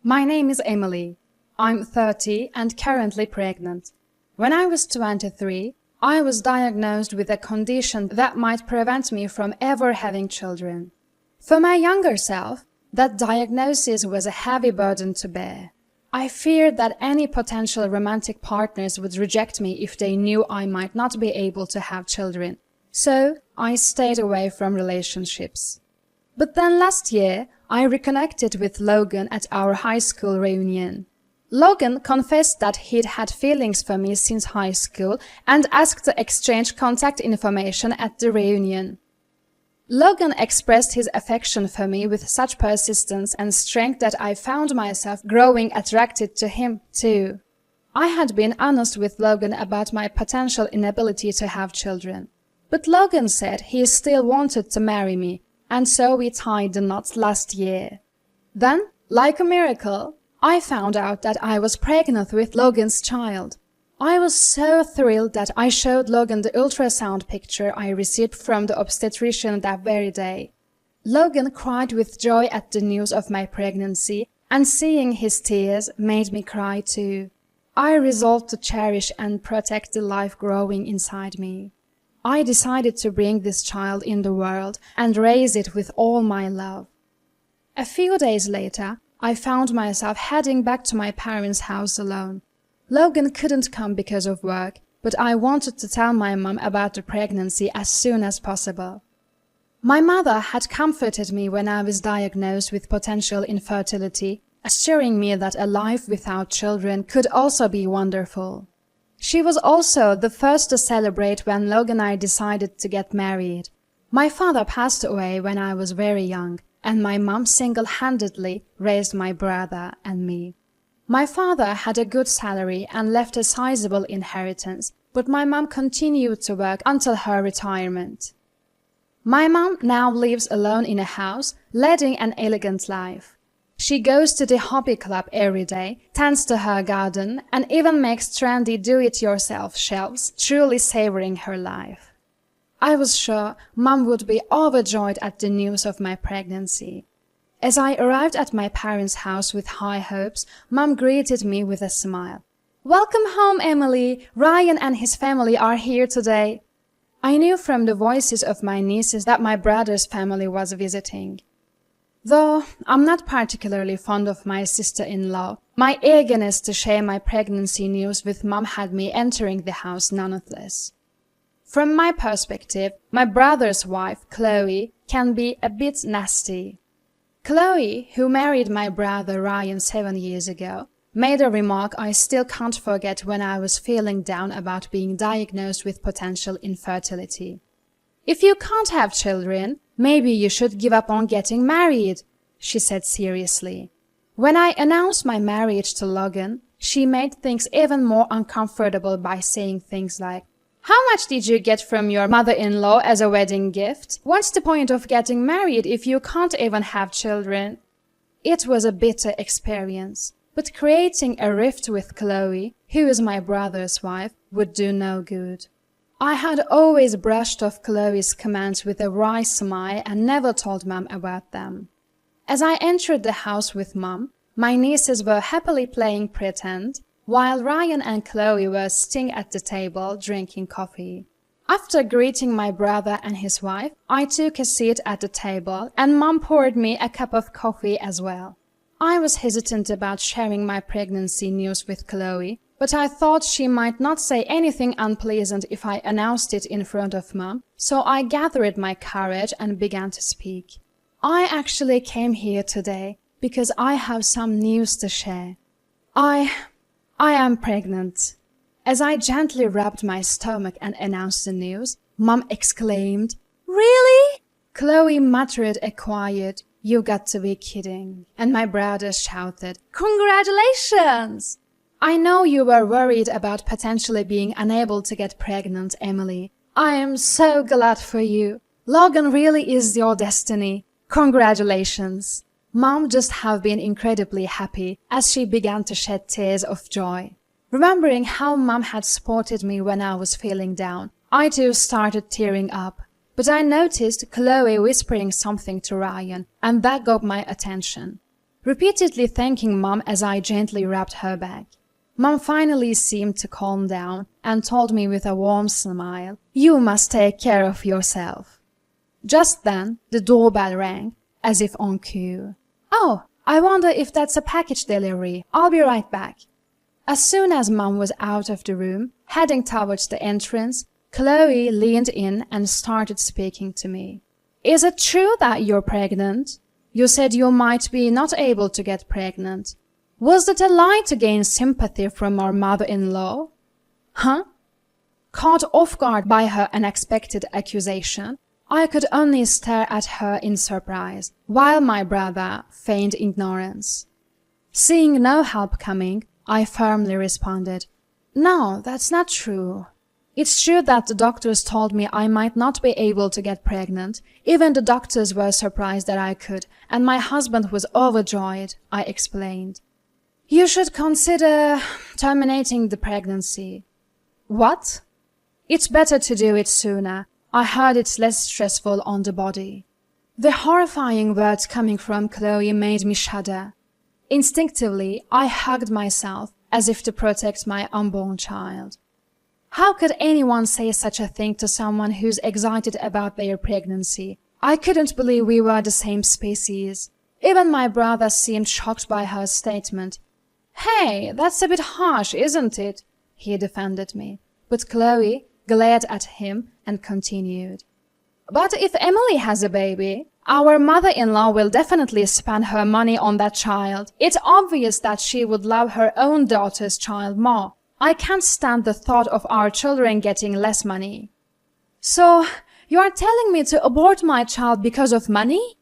My name is Emily. I'm 30 and currently pregnant. When I was 23, I was diagnosed with a condition that might prevent me from ever having children. For my younger self, that diagnosis was a heavy burden to bear. I feared that any potential romantic partners would reject me if they knew I might not be able to have children, so I stayed away from relationships. But then last year, I reconnected with Logan at our high school reunion. Logan confessed that he'd had feelings for me since high school and asked to exchange contact information at the reunion. Logan expressed his affection for me with such persistence and strength that I found myself growing attracted to him too. I had been honest with Logan about my potential inability to have children, but Logan said he still wanted to marry me, and so we tied the knot last year. Then, like a miracle, I found out that I was pregnant with Logan's child. I was so thrilled that I showed Logan the ultrasound picture I received from the obstetrician that very day. Logan cried with joy at the news of my pregnancy, and seeing his tears made me cry too. I resolved to cherish and protect the life growing inside me. I decided to bring this child in the world and raise it with all my love. A few days later, I found myself heading back to my parents' house alone. Logan couldn't come because of work, but I wanted to tell my mom about the pregnancy as soon as possible. My mother had comforted me when I was diagnosed with potential infertility, assuring me that a life without children could also be wonderful. She was also the first to celebrate when Logan and I decided to get married. My father passed away when I was very young, and my mom single-handedly raised my brother and me. My father had a good salary and left a sizable inheritance, but my mom continued to work until her retirement. My mom now lives alone in a house, leading an elegant life. She goes to the hobby club every day, tends to her garden, and even makes trendy do-it-yourself shelves, truly savoring her life. I was sure Mom would be overjoyed at the news of my pregnancy. As I arrived at my parents' house with high hopes, Mom greeted me with a smile. "Welcome home, Emily! Ryan and his family are here today." I knew from the voices of my nieces that my brother's family was visiting. Though I'm not particularly fond of my sister-in-law, my eagerness to share my pregnancy news with Mom had me entering the house nonetheless. From my perspective, my brother's wife, Chloe, can be a bit nasty. Chloe, who married my brother Ryan 7 years ago, made a remark I still can't forget when I was feeling down about being diagnosed with potential infertility. "If you can't have children, maybe you should give up on getting married," she said seriously. When I announced my marriage to Logan, she made things even more uncomfortable by saying things like, "How much did you get from your mother-in-law as a wedding gift? What's the point of getting married if you can't even have children?" It was a bitter experience, but creating a rift with Chloe, who is my brother's wife, would do no good. I had always brushed off Chloe's comments with a wry smile and never told Mom about them. As I entered the house with Mom, my nieces were happily playing pretend, while Ryan and Chloe were sitting at the table drinking coffee. After greeting my brother and his wife, I took a seat at the table and Mom poured me a cup of coffee as well. I was hesitant about sharing my pregnancy news with Chloe, but I thought she might not say anything unpleasant if I announced it in front of Mom, so I gathered my courage and began to speak. "I actually came here today because I have some news to share. I am pregnant." As I gently rubbed my stomach and announced the news, Mom exclaimed, "Really?" Chloe muttered a quiet, "You got to be kidding," and my brother shouted, "Congratulations!" "I know you were worried about potentially being unable to get pregnant, Emily. I am so glad for you. Logan really is your destiny. Congratulations." Mom just have been incredibly happy as she began to shed tears of joy. Remembering how Mom had supported me when I was feeling down, I too started tearing up. But I noticed Chloe whispering something to Ryan, and that got my attention. repeatedly thanking Mom as I gently rubbed her back. Mom finally seemed to calm down and told me with a warm smile, "You must take care of yourself." Just then, the doorbell rang, as if on cue. "Oh, I wonder if that's a package delivery. I'll be right back." As soon as Mom was out of the room, heading towards the entrance, Chloe leaned in and started speaking to me. "Is it true that you're pregnant? You said you might be not able to get pregnant. Was that a lie to gain sympathy from our mother-in-law?" Huh? Caught off guard by her unexpected accusation, I could only stare at her in surprise, while my brother feigned ignorance. Seeing no help coming, I firmly responded, "No, that's not true. It's true that the doctors told me I might not be able to get pregnant. Even the doctors were surprised that I could, and my husband was overjoyed," I explained. "You should consider terminating the pregnancy." "What?" "It's better to do it sooner. I heard it's less stressful on the body." The horrifying words coming from Chloe made me shudder. Instinctively, I hugged myself as if to protect my unborn child. How could anyone say such a thing to someone who's excited about their pregnancy? I couldn't believe we were the same species. Even my brother seemed shocked by her statement. "Hey, that's a bit harsh, isn't it?" he defended me. But Chloe glared at him and continued. "But if Emily has a baby, our mother-in-law will definitely spend her money on that child. It's obvious that she would love her own daughter's child more. I can't stand the thought of our children getting less money." "So, you're telling me to abort my child because of money?"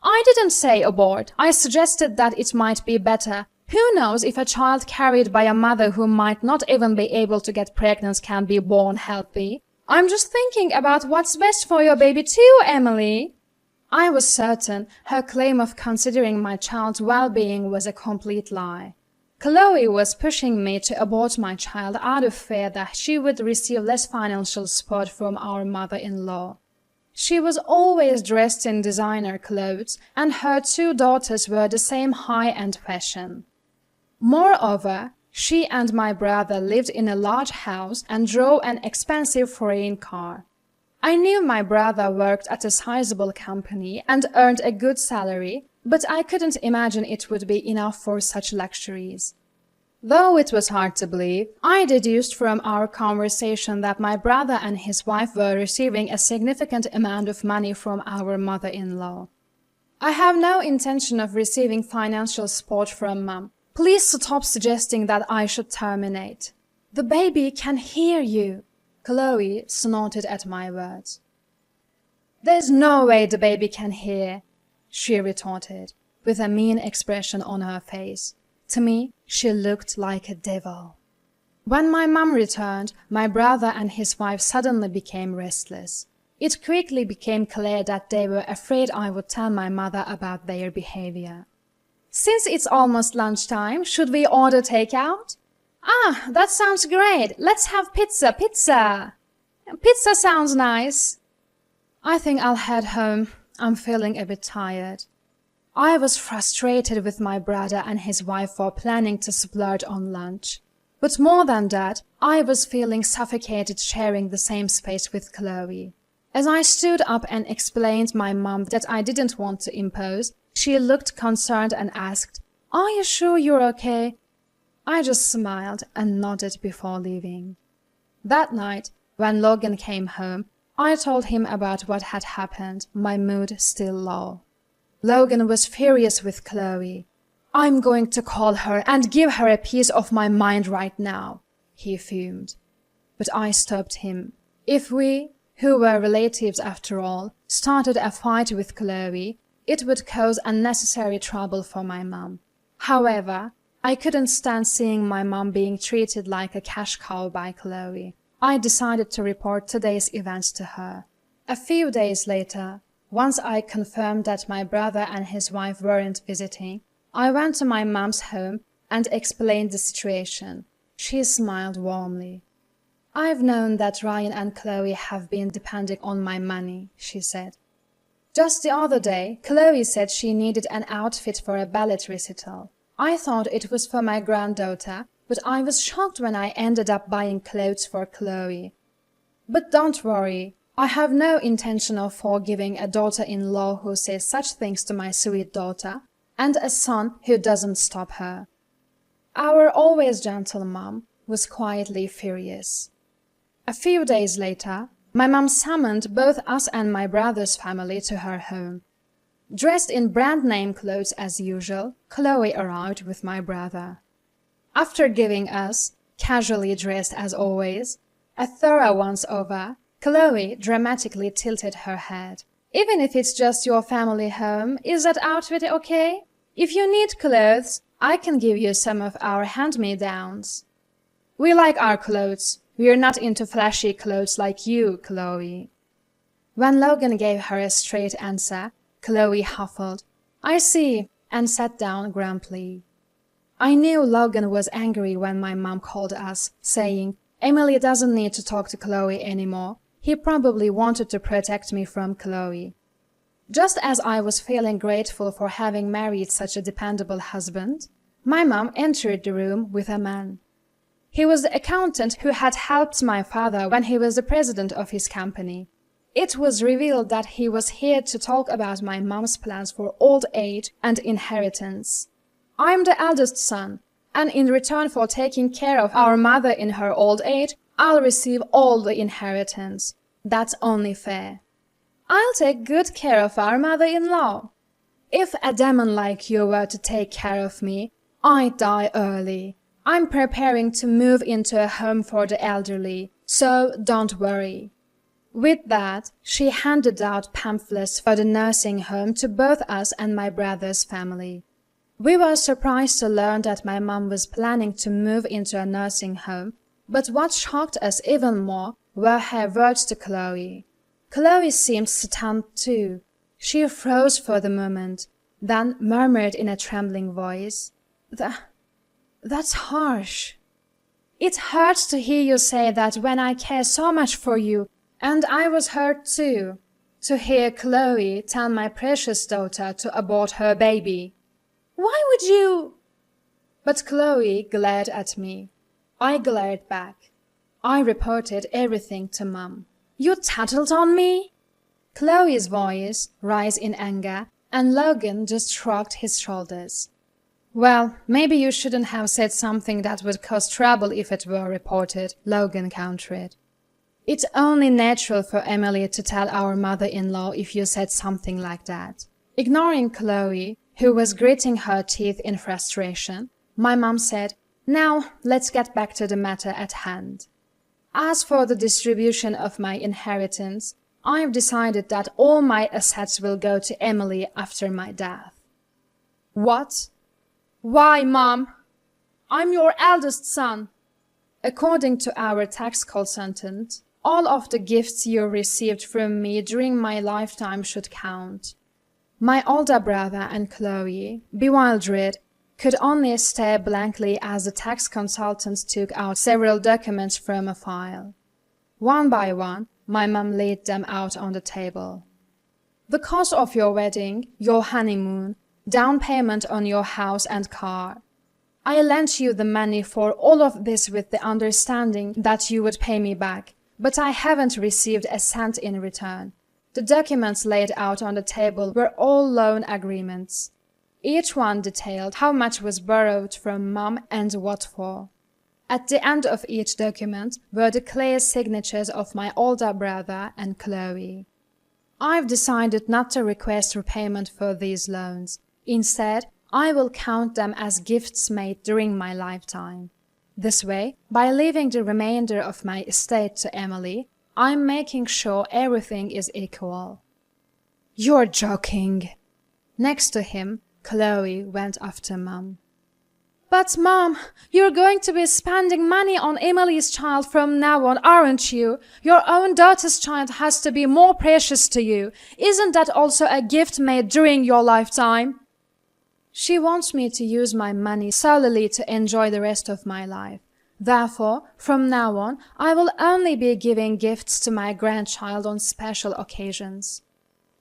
"I didn't say abort. I suggested that it might be better. Who knows if a child carried by a mother who might not even be able to get pregnant can be born healthy? I'm just thinking about what's best for your baby too, Emily." I was certain her claim of considering my child's well-being was a complete lie. Chloe was pushing me to abort my child out of fear that she would receive less financial support from our mother-in-law. She was always dressed in designer clothes, and her two daughters were the same high-end fashion. Moreover, she and my brother lived in a large house and drove an expensive foreign car. I knew my brother worked at a sizable company and earned a good salary, but I couldn't imagine it would be enough for such luxuries. Though it was hard to believe, I deduced from our conversation that my brother and his wife were receiving a significant amount of money from our mother-in-law. "I have no intention of receiving financial support from Mom. Please stop suggesting that I should terminate." "The baby can hear you," Chloe snorted at my words. "There's no way the baby can hear," she retorted, with a mean expression on her face. To me, she looked like a devil. When my mom returned, my brother and his wife suddenly became restless. It quickly became clear that they were afraid I would tell my mother about their behavior. "Since it's almost lunchtime, should we order takeout?" "Ah, that sounds great. Let's have pizza. Pizza sounds nice." "I think I'll head home. I'm feeling a bit tired." I was frustrated with my brother and his wife for planning to splurge on lunch. But more than that, I was feeling suffocated sharing the same space with Chloe. As I stood up and explained my mom that I didn't want to impose, she looked concerned and asked, "Are you sure you're okay?" I just smiled and nodded before leaving. That night, when Logan came home, I told him about what had happened, my mood still low. Logan was furious with Chloe. "I'm going to call her and give her a piece of my mind right now," he fumed. But I stopped him. If we, who were relatives after all, started a fight with Chloe, it would cause unnecessary trouble for my mom. However, I couldn't stand seeing my mom being treated like a cash cow by Chloe. I decided to report today's events to her. A few days later, once I confirmed that my brother and his wife weren't visiting, I went to my mom's home and explained the situation. She smiled warmly. "I've known that Ryan and Chloe have been depending on my money," she said. Just the other day, Chloe said she needed an outfit for a ballet recital. I thought it was for my granddaughter, but I was shocked when I ended up buying clothes for Chloe. But don't worry, I have no intention of forgiving a daughter-in-law who says such things to my sweet daughter, and a son who doesn't stop her. Our always gentle mom was quietly furious. A few days later, my mom summoned both us and my brother's family to her home. Dressed in brand-name clothes as usual, Chloe arrived with my brother. After giving us, casually dressed as always, a thorough once-over, Chloe dramatically tilted her head. "Even if it's just your family home, is that outfit okay? If you need clothes, I can give you some of our hand-me-downs." "We like our clothes. We're not into flashy clothes like you, Chloe." When Logan gave her a straight answer, Chloe huffled, "I see," and sat down grumpily. I knew Logan was angry when my mom called us, saying, "Emily doesn't need to talk to Chloe anymore." He probably wanted to protect me from Chloe. Just as I was feeling grateful for having married such a dependable husband, my mom entered the room with a man. He was the accountant who had helped my father when he was the president of his company. It was revealed that he was here to talk about my mom's plans for old age and inheritance. "I'm the eldest son, and in return for taking care of our mother in her old age, I'll receive all the inheritance. That's only fair." "I'll take good care of our mother-in-law." "If a demon like you were to take care of me, I'd die early. I'm preparing to move into a home for the elderly, so don't worry." With that, she handed out pamphlets for the nursing home to both us and my brother's family. We were surprised to learn that my mom was planning to move into a nursing home, but what shocked us even more were her words to Chloe. Chloe seemed stunned too. She froze for the moment, then murmured in a trembling voice, That's harsh." "It hurts to hear you say that when I care so much for you, and I was hurt too, to hear Chloe tell my precious daughter to abort her baby. Why would you?" But Chloe glared at me. I glared back. I reported everything to Mom. "You tattled on me?" Chloe's voice rose in anger, and Logan just shrugged his shoulders. "Well, maybe you shouldn't have said something that would cause trouble if it were reported," Logan countered. "It's only natural for Emily to tell our mother-in-law if you said something like that." Ignoring Chloe, who was gritting her teeth in frustration, my mom said, "Now, let's get back to the matter at hand. As for the distribution of my inheritance, I've decided that all my assets will go to Emily after my death." "What? Why, Mom? I'm your eldest son." "According to our tax consultant, all of the gifts you received from me during my lifetime should count." My older brother and Chloe, bewildered, could only stare blankly as the tax consultant took out several documents from a file. One by one, my mom laid them out on the table. "The cost of your wedding, your honeymoon, down payment on your house and car. I lent you the money for all of this with the understanding that you would pay me back, but I haven't received a cent in return." The documents laid out on the table were all loan agreements. Each one detailed how much was borrowed from Mom and what for. At the end of each document were the clear signatures of my older brother and Chloe. I've decided not to request repayment for these loans. Instead, I will count them as gifts made during my lifetime. This way, by leaving the remainder of my estate to Emily, I'm making sure everything is equal." "You're joking." Next to him, Chloe went after Mom. "But Mom, you're going to be spending money on Emily's child from now on, aren't you? Your own daughter's child has to be more precious to you. Isn't that also a gift made during your lifetime?" "She wants me to use my money solely to enjoy the rest of my life. Therefore, from now on, I will only be giving gifts to my grandchild on special occasions."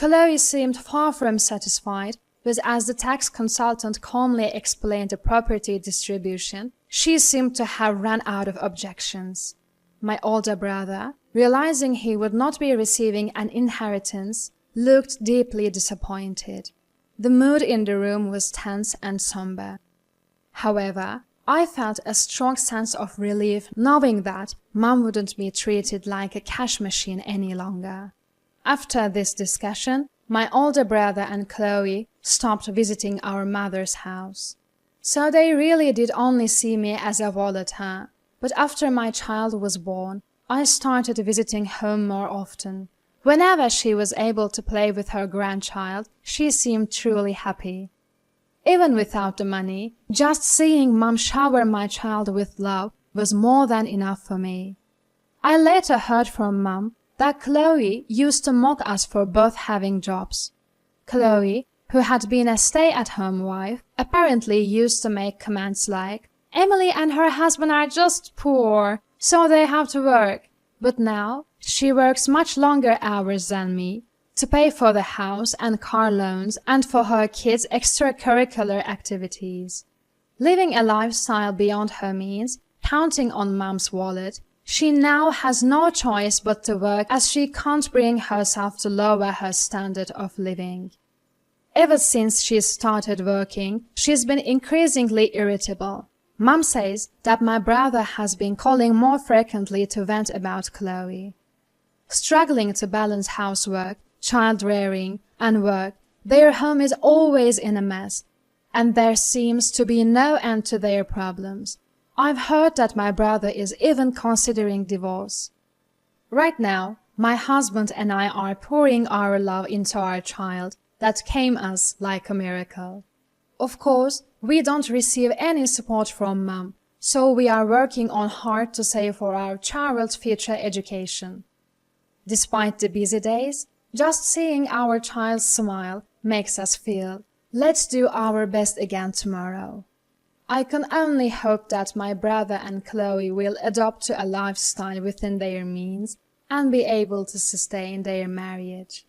Chloe seemed far from satisfied, but as the tax consultant calmly explained the property distribution, she seemed to have run out of objections. My older brother, realizing he would not be receiving an inheritance, looked deeply disappointed. The mood in the room was tense and somber. However, I felt a strong sense of relief knowing that Mom wouldn't be treated like a cash machine any longer. After this discussion, my older brother and Chloe stopped visiting our mother's house. So they really did only see me as a volatile, but after my child was born, I started visiting home more often. Whenever she was able to play with her grandchild, she seemed truly happy. Even without the money, just seeing Mom shower my child with love was more than enough for me. I later heard from Mom that Chloe used to mock us for both having jobs. Chloe, who had been a stay-at-home wife, apparently used to make comments like, "Emily and her husband are just poor, so they have to work." But now, she works much longer hours than me to pay for the house and car loans and for her kids' extracurricular activities. Living a lifestyle beyond her means, counting on Mom's wallet, she now has no choice but to work as she can't bring herself to lower her standard of living. Ever since she started working, she's been increasingly irritable. Mom says that my brother has been calling more frequently to vent about Chloe. Struggling to balance housework, child rearing, and work, their home is always in a mess, and there seems to be no end to their problems. I've heard that my brother is even considering divorce. Right now, my husband and I are pouring our love into our child that came us like a miracle. Of course, we don't receive any support from Mom, so we are working on hard to save for our child's future education. Despite the busy days, just seeing our child smile makes us feel, let's do our best again tomorrow. I can only hope that my brother and Chloe will adopt to a lifestyle within their means and be able to sustain their marriage.